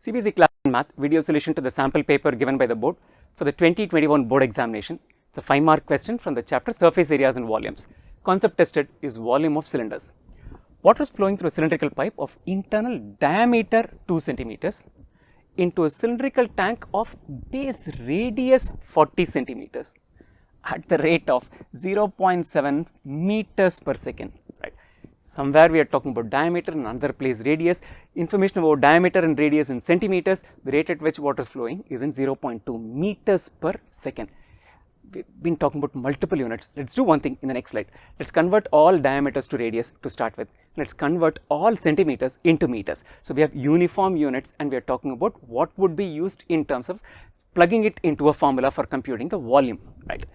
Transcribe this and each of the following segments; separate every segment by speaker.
Speaker 1: CBSE class in math video solution to the sample paper given by the board for the 2021 board examination. It's a 5-mark question from the chapter surface areas and volumes. Concept tested is volume of cylinders. Water is flowing through a cylindrical pipe of internal diameter 2 centimeters into a cylindrical tank of base radius 40 centimeters at the rate of 0.7 meters per second. Right. Somewhere we are talking about diameter, in another place radius. Information about diameter and radius in centimeters, the rate at which water is flowing is in 0.2 meters per second. We've been talking about multiple units. Let's do one thing in the next slide. Let's convert all diameters to radius to start with. Let's convert all centimeters into meters. So we have uniform units and we are talking about what would be used in terms of plugging it into a formula for computing the volume, right?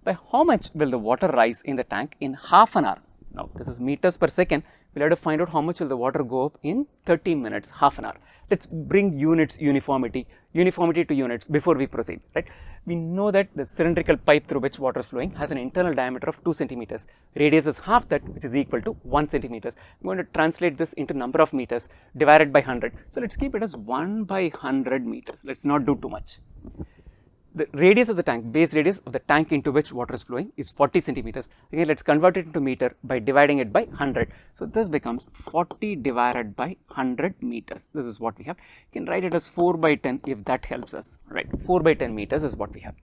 Speaker 1: By how much will the water rise in the tank in half an hour? Now this is meters per second. We'll have to find out how much will the water go up in 30 minutes, half an hour. Let's bring units uniformity to units before we proceed, right? We know that the cylindrical pipe through which water is flowing has an internal diameter of 2 centimeters. Radius is half that, which is equal to 1 centimeters. I'm going to translate this into number of meters divided by 100. So let's keep it as 1 by 100 meters. Let's not do too much. The radius of the tank, base radius of the tank into which water is flowing is 40 centimeters. Again, let's convert it into meter by dividing it by 100. So this becomes 40 divided by 100 meters. This is what we have. You can write it as 4 by 10 if that helps us, right? 4 by 10 meters is what we have.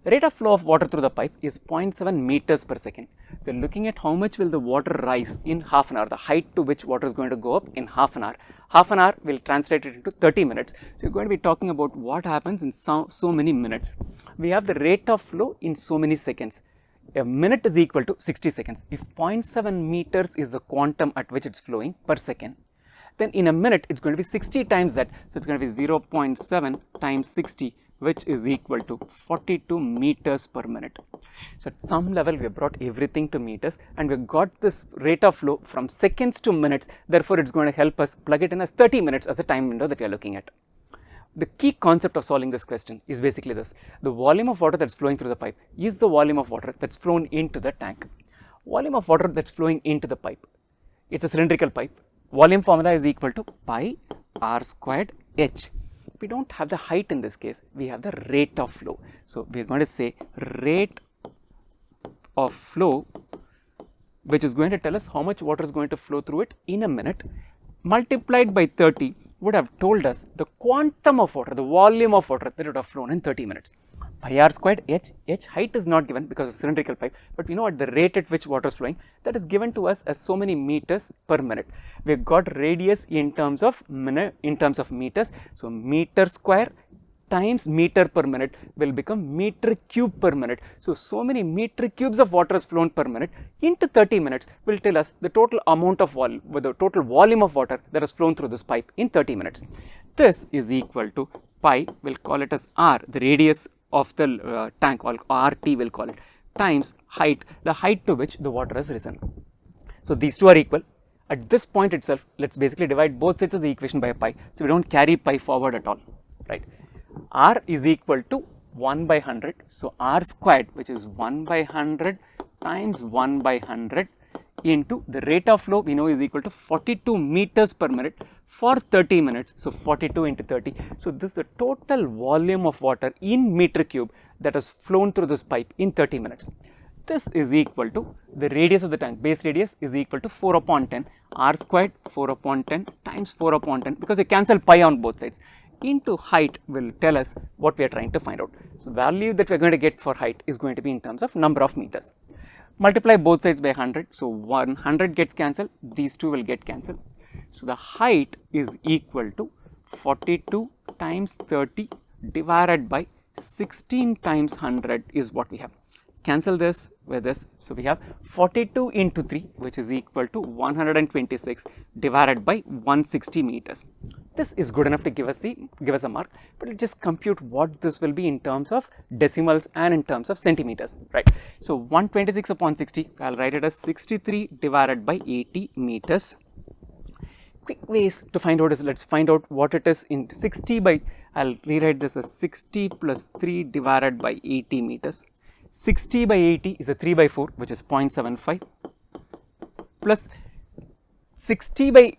Speaker 1: The rate of flow of water through the pipe is 0.7 meters per second. We are looking at how much will the water rise in half an hour, the height to which water is going to go up in half an hour. Half an hour will translate it into 30 minutes. So, you are going to be talking about what happens in so many minutes. We have the rate of flow in so many seconds. A minute is equal to 60 seconds. If 0.7 meters is the quantum at which it is flowing per second, then in a minute it is going to be 60 times that. So, it is going to be 0.7 times 60, which is equal to 42 meters per minute. So, at some level we have brought everything to meters and we have got this rate of flow from seconds to minutes. Therefore, it is going to help us plug it in as 30 minutes as the time window that we are looking at. The key concept of solving this question is basically this: the volume of water that is flowing through the pipe is the volume of water that is flown into the tank. Volume of water that is flowing into the pipe, it is a cylindrical pipe. Volume formula is equal to pi r squared h. We do not have the height in this case, we have the rate of flow. So, we are going to say rate of flow, which is going to tell us how much water is going to flow through it in a minute, multiplied by 30 would have told us the quantum of water, the volume of water that would have flown in 30 minutes. Pi r squared h height is not given because of cylindrical pipe, but we know at the rate at which water is flowing, that is given to us as so many meters per minute. We have got radius in terms of meters. So, meter square times meter per minute will become meter cube per minute. So many meter cubes of water is flown per minute into 30 minutes will tell us the total amount of volume, the total volume of water that has flown through this pipe in 30 minutes. This is equal to pi, we'll call it as r, the radius of the tank, or RT will call it, times height, the height to which the water has risen. So, these two are equal. At this point itself, let's basically divide both sides of the equation by a pi. So, we don't carry pi forward at all, right? R is equal to 1 by 100. So, R squared, which is 1 by 100 times 1 by 100 into the rate of flow we know is equal to 42 meters per minute for 30 minutes. So, 42 into 30. So, this is the total volume of water in meter cube that has flown through this pipe in 30 minutes. This is equal to the radius of the tank, base radius is equal to 4 upon 10, r squared 4 upon 10 times 4 upon 10, because you cancel pi on both sides, into height will tell us what we are trying to find out. So, value that we are going to get for height is going to be in terms of number of meters. Multiply both sides by 100. So, 100 gets cancelled, these two will get cancelled. So, the height is equal to 42 times 30 divided by 16 times 100 is what we have. Cancel this with this. So, we have 42 into 3, which is equal to 126 divided by 160 meters. This is good enough to give us a mark, but let's just compute what this will be in terms of decimals and in terms of centimeters, right? So, 126 upon 60, I'll write it as 63 divided by 80 meters. Quick ways to find out is, let's find out what it is in 60 by, I'll rewrite this as 60 plus 3 divided by 80 meters. 60 by 80 is a 3 by 4, which is 0.75, plus 60 by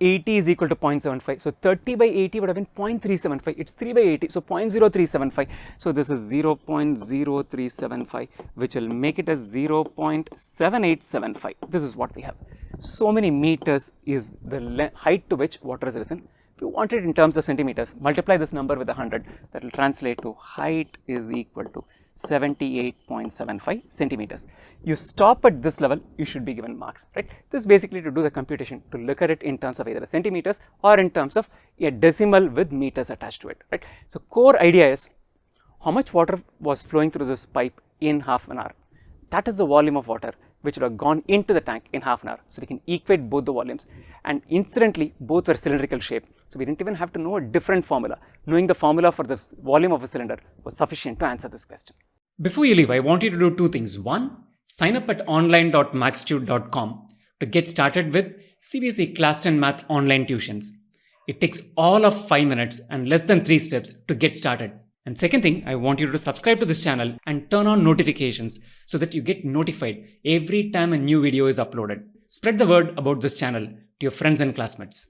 Speaker 1: 80 is equal to 0.75. So 30 by 80 would have been 0.375. It's 3 by 80, so 0.0375. So this is 0.0375, which will make it as 0.7875. This is what we have. So many meters is the height to which water has risen. If you want it in terms of centimeters, multiply this number with 100. That will translate to height is equal to 78.75 centimeters. You stop at this level, you should be given marks, right? This is basically to do the computation, to look at it in terms of either centimeters or in terms of a decimal with meters attached to it, right? So core idea is how much water was flowing through this pipe in half an hour. That is the volume of water which would have gone into the tank in half an hour. So we can equate both the volumes, and incidentally both were cylindrical shape. So we didn't even have to know a different formula. Knowing the formula for the volume of a cylinder was sufficient to answer this question. Before you leave, I want you to do two things. One, sign up at online.maxtute.com to get started with CBSE Class 10 Math online tuitions. It takes all of 5 minutes and less than 3 steps to get started. And second thing, I want you to subscribe to this channel and turn on notifications so that you get notified every time a new video is uploaded. Spread the word about this channel to your friends and classmates.